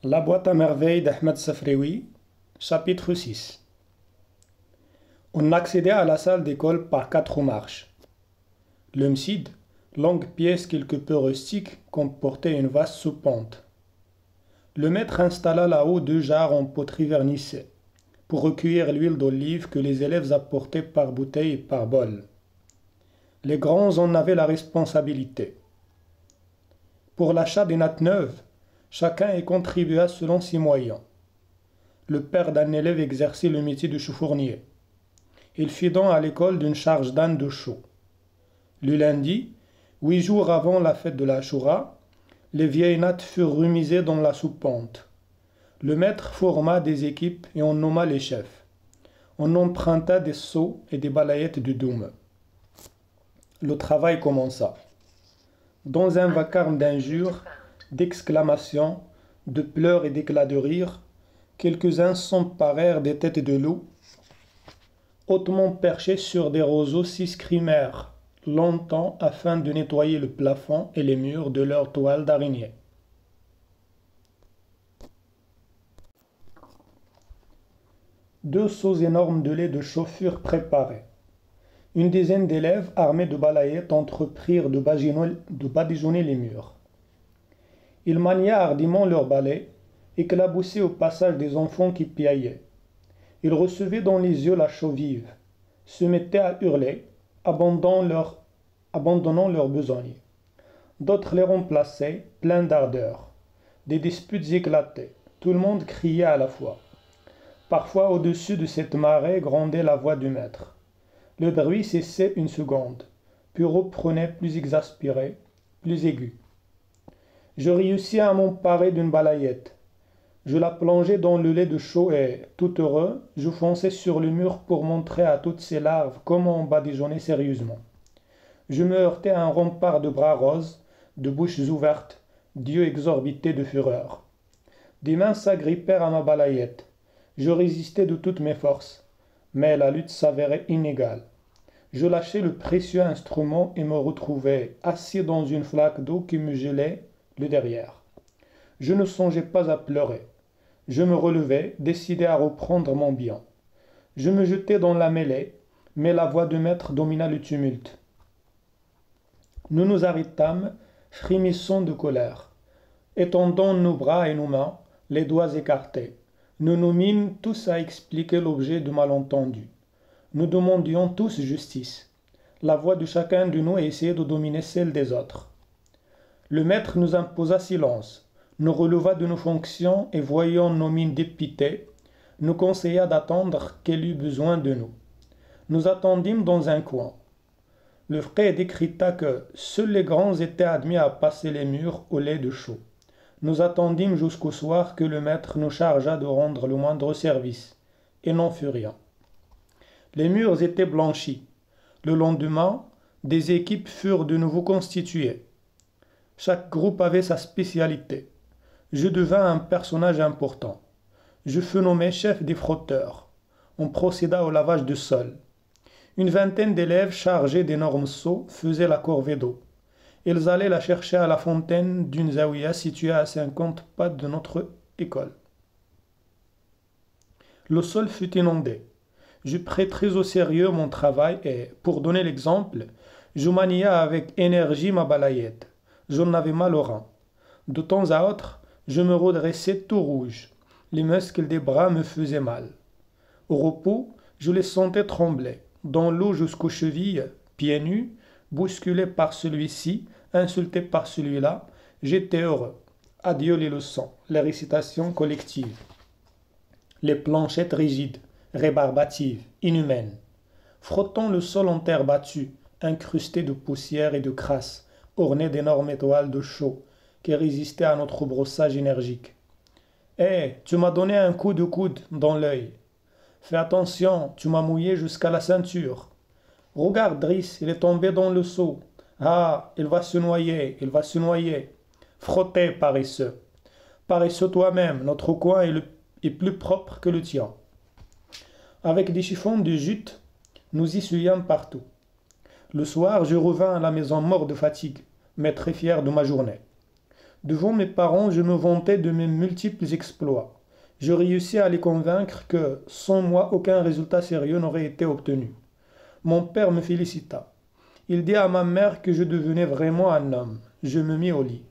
La boîte à merveilles d'Ahmed Safrewi, chapitre 6. On accédait à la salle d'école par 4 marches. Le mside, longue pièce quelque peu rustique, comportait une vaste soupente. Le maître installa là-haut 2 jarres en poterie vernissée, pour recueillir l'huile d'olive que les élèves apportaient par bouteille et par bol. Les grands en avaient la responsabilité. Pour l'achat des nattes neuves, chacun y contribua selon ses moyens. Le père d'un élève exerçait le métier de chaufournier. Il fit don à l'école d'une charge d'âne de chaux. Le lundi, 8 jours avant la fête de la Ashura, les vieilles nattes furent remisées dans la soupente. Le maître forma des équipes et en nomma les chefs. On emprunta des seaux et des balayettes de Doum. Le travail commença. Dans un vacarme d'injures, d'exclamations, de pleurs et d'éclats de rire, quelques-uns s'emparèrent des têtes de loup, hautement perchés sur des roseaux s'escrimèrent longtemps afin de nettoyer le plafond et les murs de leurs toiles d'araignée. Deux seaux énormes de lait de chaux furent préparés. Une dizaine d'élèves armés de balayettes entreprirent de badigeonner les murs. Ils maniaient hardiment leurs balais, éclaboussaient au passage des enfants qui piaillaient. Ils recevaient dans les yeux la chaux vive, se mettaient à hurler, abandonnant leur besogne. D'autres les remplaçaient, pleins d'ardeur. Des disputes éclataient, tout le monde criait à la fois. Parfois, au-dessus de cette marée grondait la voix du maître. Le bruit cessait une seconde, puis reprenait plus exaspéré, plus aigu. Je réussis à m'emparer d'une balayette. Je la plongeai dans le lait de chaux et, tout heureux, je fonçai sur le mur pour montrer à toutes ces larves comment on badigeonnait sérieusement. Je me heurtai à un rempart de bras roses, de bouches ouvertes, d'yeux exorbités de fureur. Des mains s'agrippèrent à ma balayette. Je résistais de toutes mes forces, mais la lutte s'avérait inégale. Je lâchai le précieux instrument et me retrouvai assis dans une flaque d'eau qui me gelait le derrière. Je ne songeais pas à pleurer. Je me relevai, décidé à reprendre mon bien. Je me jetai dans la mêlée, mais la voix du maître domina le tumulte. Nous nous arrêtâmes, frémissant de colère. Étendant nos bras et nos mains, les doigts écartés, nous nous mîmes tous à expliquer l'objet du malentendu. Nous demandions tous justice. La voix de chacun de nous essayait de dominer celle des autres. Le maître nous imposa silence, nous releva de nos fonctions et voyant nos mines dépitées, nous conseilla d'attendre qu'elle eût besoin de nous. Nous attendîmes dans un coin. Le frère décréta que seuls les grands étaient admis à passer les murs au lait de chaux. Nous attendîmes jusqu'au soir que le maître nous chargea de rendre le moindre service, et n'en fut rien. Les murs étaient blanchis. Le lendemain, des équipes furent de nouveau constituées. Chaque groupe avait sa spécialité. Je devins un personnage important. Je fus nommé chef des frotteurs. On procéda au lavage du sol. Une vingtaine d'élèves chargés d'énormes seaux faisaient la corvée d'eau. Ils allaient la chercher à la fontaine d'une zaouïa située à 50 pas de notre école. Le sol fut inondé. Je pris très au sérieux mon travail et, pour donner l'exemple, je maniai avec énergie ma balayette. J'en avais mal au rein. De temps à autre, je me redressais tout rouge. Les muscles des bras me faisaient mal. Au repos, je les sentais trembler. Dans l'eau jusqu'aux chevilles, pieds nus, bousculé par celui-ci, insulté par celui-là, j'étais heureux. Adieu les leçons, les récitations collectives. Les planchettes rigides, rébarbatives, inhumaines. Frottant le sol en terre battue, incrusté de poussière et de crasse, orné d'énormes étoiles de chaux qui résistaient à notre brossage énergique. Hé, tu m'as donné un coup de coude dans l'œil. Fais attention, tu m'as mouillé jusqu'à la ceinture. Regarde, Driss, il est tombé dans le seau. Ah, il va se noyer, il va se noyer. Frottez, paresseux. Paresseux toi-même, notre coin est plus propre que le tien. Avec des chiffons de jute, nous essuyâmes partout. Le soir, je revins à la maison mort de fatigue, mais très fier de ma journée. Devant mes parents, je me vantais de mes multiples exploits. Je réussis à les convaincre que, sans moi, aucun résultat sérieux n'aurait été obtenu. Mon père me félicita. Il dit à ma mère que je devenais vraiment un homme. Je me mis au lit.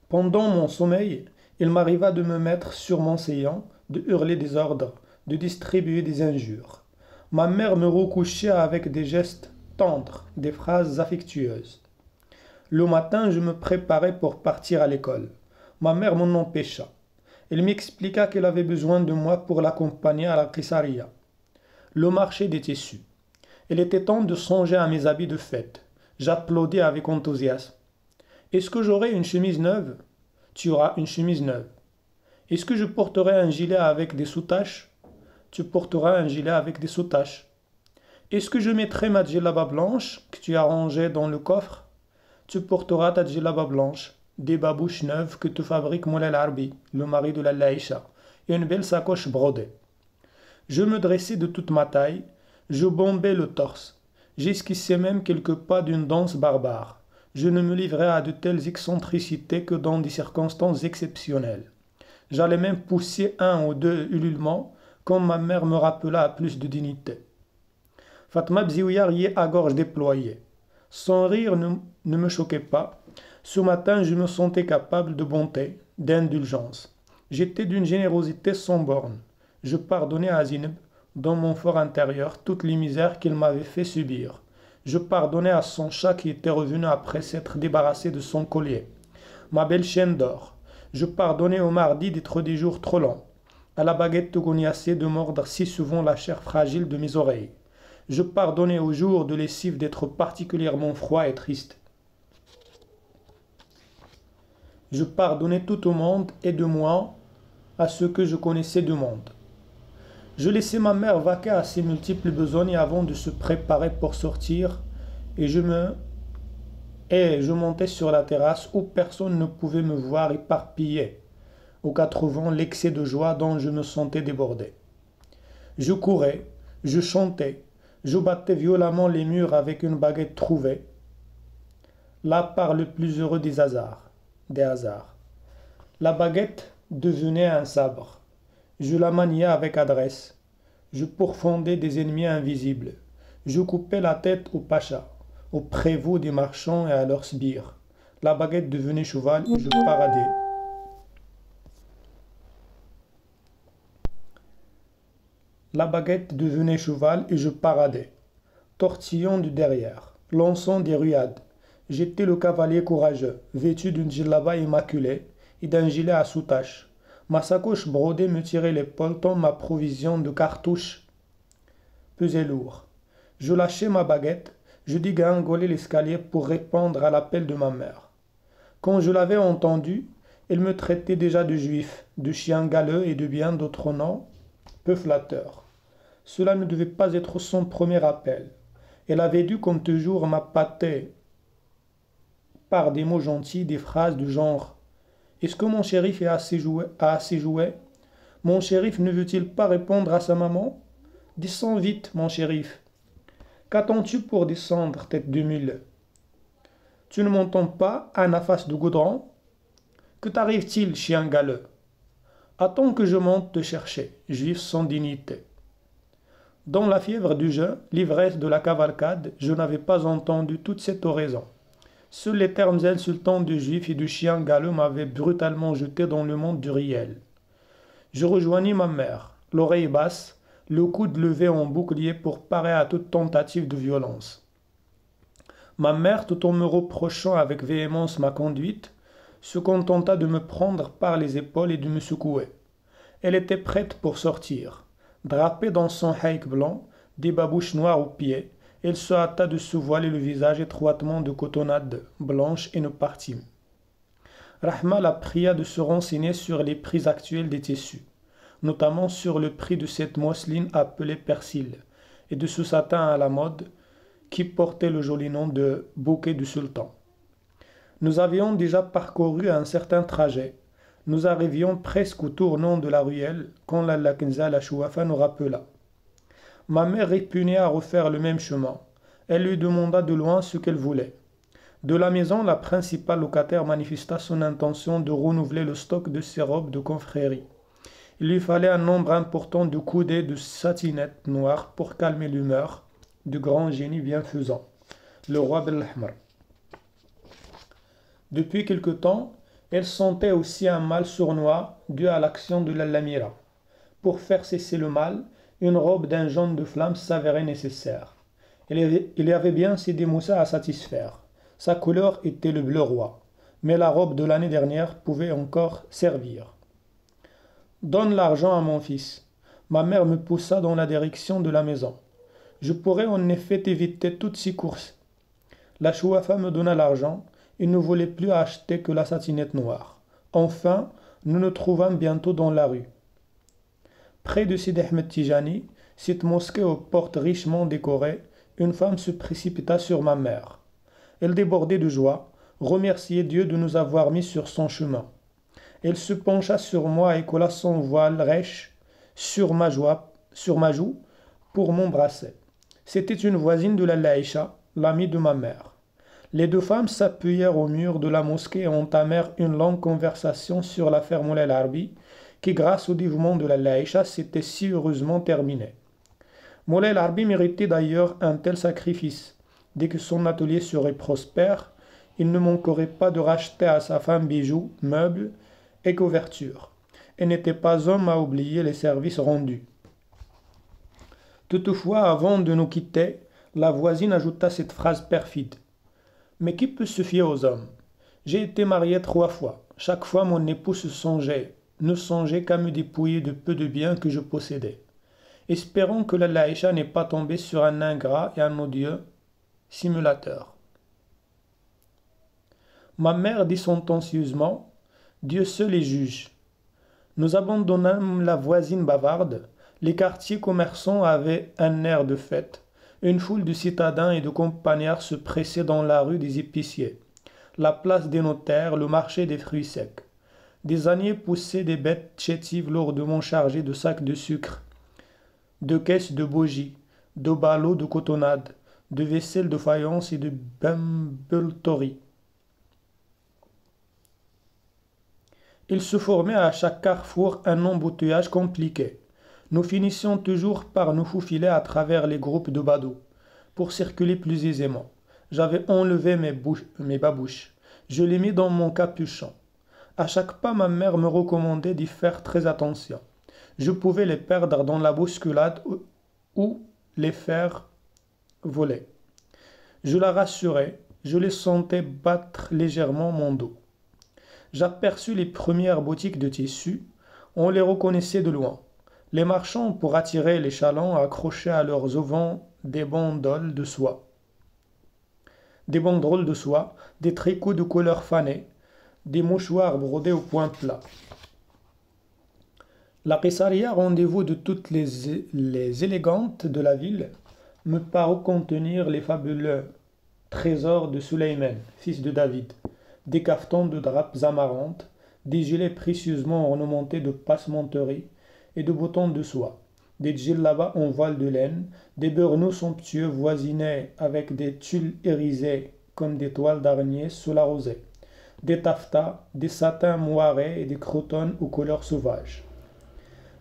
Pendant mon sommeil, il m'arriva de me mettre sur mon séant, de hurler des ordres, de distribuer des injures. Ma mère me recouchait avec des gestes tendres, des phrases affectueuses. Le matin, je me préparais pour partir à l'école. Ma mère m'en empêcha. Elle m'expliqua qu'elle avait besoin de moi pour l'accompagner à la Qisariya, le marché des tissus. Il était temps de songer à mes habits de fête. J'applaudis avec enthousiasme. Est-ce que j'aurai une chemise neuve? Tu auras une chemise neuve. Est-ce que je porterai un gilet avec des sous-taches? Tu porteras un gilet avec des sous-taches. Est-ce que je mettrai ma djellaba blanche que tu as rangée dans le coffre? Tu porteras ta djellaba blanche, des babouches neuves que te fabrique Moulay Arbi, le mari de la Laïcha, et une belle sacoche brodée. Je me dressai de toute ma taille, je bombais le torse. J'esquissais même quelques pas d'une danse barbare. Je ne me livrais à de telles excentricités que dans des circonstances exceptionnelles. J'allais même pousser un ou deux ululements quand ma mère me rappela à plus de dignité. Fatma Bziouyar riait à gorge déployée. Son rire ne me choquait pas. Ce matin, je me sentais capable de bonté, d'indulgence. J'étais d'une générosité sans borne. Je pardonnais à Zineb, dans mon fort intérieur, toutes les misères qu'il m'avait fait subir. Je pardonnais à son chat qui était revenu après s'être débarrassé de son collier. Ma belle chienne d'or. Je pardonnais au mardi d'être des jours trop longs. À la baguette togoniacée de mordre si souvent la chair fragile de mes oreilles. Je pardonnais aux jours de lessive d'être particulièrement froid et triste. Je pardonnais tout au monde et de moi à ceux que je connaissais du monde. Je laissais ma mère vaquer à ses multiples besognes avant de se préparer pour sortir et je montais sur la terrasse où personne ne pouvait me voir éparpillé, aux quatre vents l'excès de joie dont je me sentais débordé. Je courais, je chantais, je battais violemment les murs avec une baguette trouvée, là par le plus heureux des hasards. La baguette devenait un sabre. Je la maniais avec adresse. Je pourfondais des ennemis invisibles. Je coupais la tête aux pachas, aux prévôts des marchands et à leurs sbires. La baguette devenait cheval et je paradais. La baguette devenait cheval et je paradais, tortillant du derrière, lançant des ruades. J'étais le cavalier courageux, vêtu d'une djellaba immaculée et d'un gilet à sous-tache. Ma sacoche brodée me tirait l'épaule tant ma provision de cartouches pesait lourd. Je lâchai ma baguette, je dégringolai l'escalier pour répondre à l'appel de ma mère. Quand je l'avais entendue, elle me traitait déjà de juif, de chien galeux et de bien d'autres noms peu flatteurs. Cela ne devait pas être son premier appel. Elle avait dû, comme toujours, m'appâter par des mots gentils, des phrases du genre « Est-ce que mon shérif a assez joué? Mon shérif ne veut-il pas répondre à sa maman? Descends vite, mon shérif. Qu'attends-tu pour descendre, tête de mule? Tu ne m'entends pas, âne à face de goudron? Que t'arrive-t-il, chien galeux? Attends que je monte te chercher, juif sans dignité. » Dans la fièvre du jeu, l'ivresse de la cavalcade, je n'avais pas entendu toute cette oraison. Seuls les termes insultants du juif et du chien galeux m'avaient brutalement jeté dans le monde du réel. Je rejoignis ma mère, l'oreille basse, le coude levé en bouclier pour parer à toute tentative de violence. Ma mère, tout en me reprochant avec véhémence ma conduite, se contenta de me prendre par les épaules et de me secouer. Elle était prête pour sortir. Drapée dans son haïk blanc, des babouches noires aux pieds, elle se hâta de se voiler le visage étroitement de cotonnade blanche et nous partîmes. Rahma la pria de se renseigner sur les prix actuels des tissus, notamment sur le prix de cette mousseline appelée persil et de ce satin à la mode qui portait le joli nom de bouquet du sultan. Nous avions déjà parcouru un certain trajet. Nous arrivions presque au tournant de la ruelle quand la Lakenza la Chouafa nous rappela. Ma mère répugnait à refaire le même chemin. Elle lui demanda de loin ce qu'elle voulait. De la maison, la principale locataire manifesta son intention de renouveler le stock de ses robes de confrérie. Il lui fallait un nombre important de coudées de satinettes noires pour calmer l'humeur du grand génie bienfaisant, le roi Belahmar. Depuis quelque temps, elle sentait aussi un mal sournois dû à l'action de l'Amira. Pour faire cesser le mal, une robe d'un jaune de flamme s'avérait nécessaire. Il y avait bien Sidi Moussa à satisfaire. Sa couleur était le bleu roi, mais la robe de l'année dernière pouvait encore servir. Donne l'argent à mon fils. Ma mère me poussa dans la direction de la maison. Je pourrais en effet éviter toutes ces courses. La chouafa me donna l'argent. Il ne voulait plus acheter que la satinette noire. Enfin, nous nous trouvâmes bientôt dans la rue. Près de Sidi Ahmed Tijani, cette mosquée aux portes richement décorées, une femme se précipita sur ma mère. Elle débordait de joie, remerciait Dieu de nous avoir mis sur son chemin. Elle se pencha sur moi et colla son voile rêche sur ma joue pour m'embrasser. C'était une voisine de la Laïcha, l'amie de ma mère. Les deux femmes s'appuyèrent au mur de la mosquée et entamèrent une longue conversation sur l'affaire Moulay Larbi, qui, grâce au dévouement de la Laïcha, s'était si heureusement terminée. Moulay Larbi méritait d'ailleurs un tel sacrifice. Dès que son atelier serait prospère, il ne manquerait pas de racheter à sa femme bijoux, meubles et couvertures, et n'était pas homme à oublier les services rendus. Toutefois, avant de nous quitter, la voisine ajouta cette phrase perfide. « Mais qui peut se fier aux hommes? J'ai été mariée 3 fois. Chaque fois, mon époux ne songeait qu'à me dépouiller de peu de biens que je possédais. Espérons que la Laïcha n'est pas tombée sur un ingrat et un odieux simulateur. » Ma mère dit sentencieusement, « Dieu seul est juge. » Nous abandonnâmes la voisine bavarde. Les quartiers commerçants avaient un air de fête. Une foule de citadins et de campagnards se pressaient dans la rue des épiciers, la place des notaires, le marché des fruits secs. Des âniers poussaient des bêtes chétives lourdement chargées de sacs de sucre, de caisses de bougies, de ballots de cotonnade, de vaisselle de faïence et de bambeltories. Il se formait à chaque carrefour un embouteillage compliqué. Nous finissions toujours par nous faufiler à travers les groupes de badauds, pour circuler plus aisément. J'avais enlevé mes babouches. Je les mis dans mon capuchon. À chaque pas, ma mère me recommandait d'y faire très attention. Je pouvais les perdre dans la bousculade ou les faire voler. Je la rassurais, je les sentais battre légèrement mon dos. J'aperçus les premières boutiques de tissus, on les reconnaissait de loin. Les marchands, pour attirer les chalands, accrochaient à leurs auvents des banderoles de soie. Des tricots de couleur fanée, des mouchoirs brodés au point plat. La Qessaria, rendez-vous de toutes les élégantes de la ville, me parut contenir les fabuleux trésors de Sulayman, fils de David, des cafetans de drapes amarantes, des gilets précieusement ornementés de passementeries et de boutons de soie, des djellabas en voile de laine, des burnous somptueux voisinés avec des tulles irisés comme des toiles d'araignée sous la rosée, des taffetas, des satins moirés et des crotonnes aux couleurs sauvages.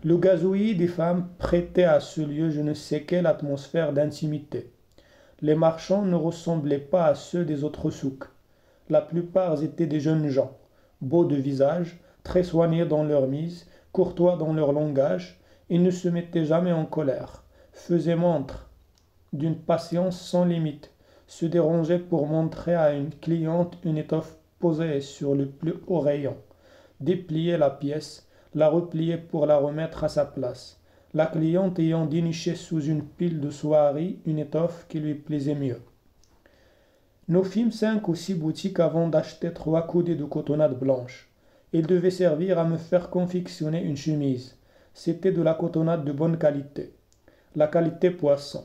Le gazouillis des femmes prêtait à ce lieu je ne sais quelle atmosphère d'intimité. Les marchands ne ressemblaient pas à ceux des autres souks. La plupart étaient des jeunes gens, beaux de visage, très soignés dans leur mise, courtois dans leur langage. Ils ne se mettaient jamais en colère, faisaient montre d'une patience sans limite, se dérangeaient pour montrer à une cliente une étoffe posée sur le plus haut rayon, dépliaient la pièce, la repliaient pour la remettre à sa place, la cliente ayant déniché sous une pile de soieries une étoffe qui lui plaisait mieux. Nous fîmes 5 ou 6 boutiques avant d'acheter 3 coudées de cotonnade blanche. Ils devaient servir à me faire confectionner une chemise. C'était de la cotonnade de bonne qualité, la qualité poisson.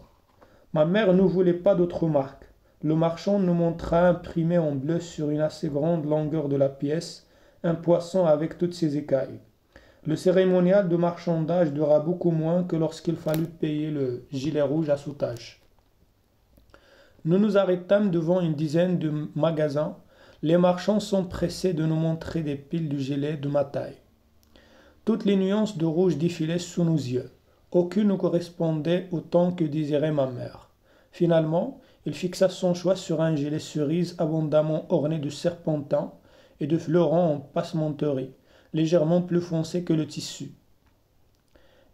Ma mère ne voulait pas d'autre marque. Le marchand nous montra imprimé en bleu sur une assez grande longueur de la pièce un poisson avec toutes ses écailles. Le cérémonial de marchandage dura beaucoup moins que lorsqu'il fallut payer le gilet rouge à soutache. Nous nous arrêtâmes devant une dizaine de magasins. Les marchands sont pressés de nous montrer des piles de gilet de ma taille. Toutes les nuances de rouge défilaient sous nos yeux. Aucune ne correspondait au ton que désirait ma mère. Finalement, il fixa son choix sur un gilet cerise abondamment orné de serpentins et de fleurons en passementerie, légèrement plus foncé que le tissu.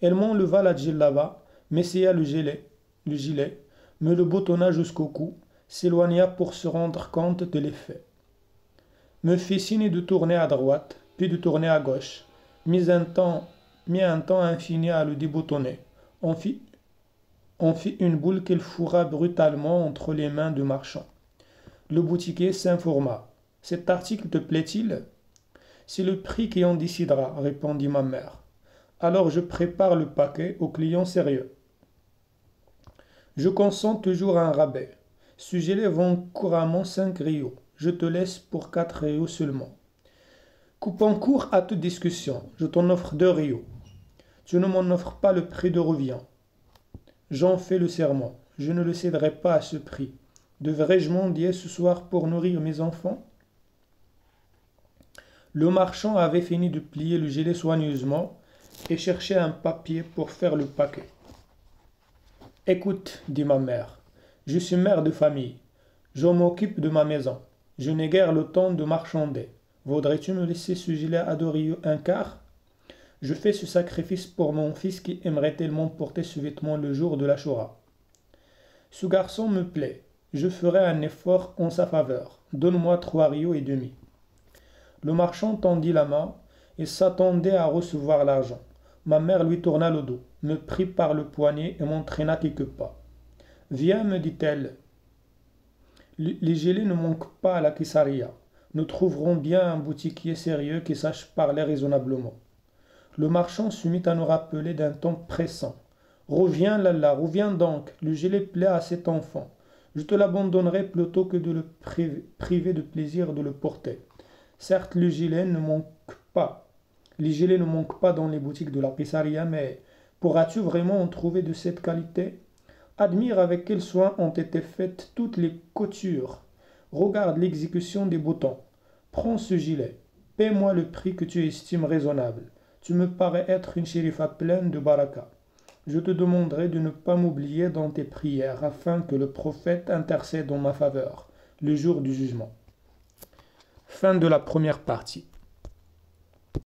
Elle m'enleva la djellaba, m'essaya le gilet, me le boutonna jusqu'au cou, s'éloigna pour se rendre compte de l'effet. Me fit signe de tourner à droite, puis de tourner à gauche, mit un temps infini à le déboutonner. On fit une boule qu'il fourra brutalement entre les mains du marchand. Le boutiquier s'informa. « Cet article te plaît-il » ? « C'est le prix qui en décidera, répondit ma mère. Alors je prépare le paquet aux clients sérieux. Je consens toujours à un rabais. Ce gilet vend couramment 5 rios. Je te laisse pour 4 rios seulement. Coupons court à toute discussion. Je t'en offre 2 rios. Tu ne m'en offres pas le prix de revient. J'en fais le serment. Je ne le céderai pas à ce prix. Devrais-je mendier ce soir pour nourrir mes enfants ? Le marchand avait fini de plier le gilet soigneusement et cherchait un papier pour faire le paquet. « Écoute, dit ma mère, je suis mère de famille. Je m'occupe de ma maison. Je n'ai guère le temps de marchander. Voudrais-tu me laisser ce gilet à 2 rios un quart ? Je fais ce sacrifice pour mon fils qui aimerait tellement porter ce vêtement le jour de l'Achoura. Ce garçon me plaît. Je ferai un effort en sa faveur. Donne-moi 3 rios et demi. » Le marchand tendit la main et s'attendait à recevoir l'argent. Ma mère lui tourna le dos, me prit par le poignet et m'entraîna quelques pas. « Viens, me dit-elle. Les gilets ne manquent pas à la Kessaria. Nous trouverons bien un boutiquier sérieux qui sache parler raisonnablement. » Le marchand se mit à nous rappeler d'un ton pressant. « Reviens, Lalla, reviens donc. Le gilet plaît à cet enfant. Je te l'abandonnerai plutôt que de le priver de plaisir de le porter. Certes, les gilets ne manquent pas dans les boutiques de la Kessaria, mais pourras-tu vraiment en trouver de cette qualité ? Admire avec quel soin ont été faites toutes les coutures. Regarde l'exécution des boutons. Prends ce gilet. Paie-moi le prix que tu estimes raisonnable. Tu me parais être une shérifa pleine de baraka. Je te demanderai de ne pas m'oublier dans tes prières, afin que le prophète intercède en ma faveur, le jour du jugement. » Fin de la première partie.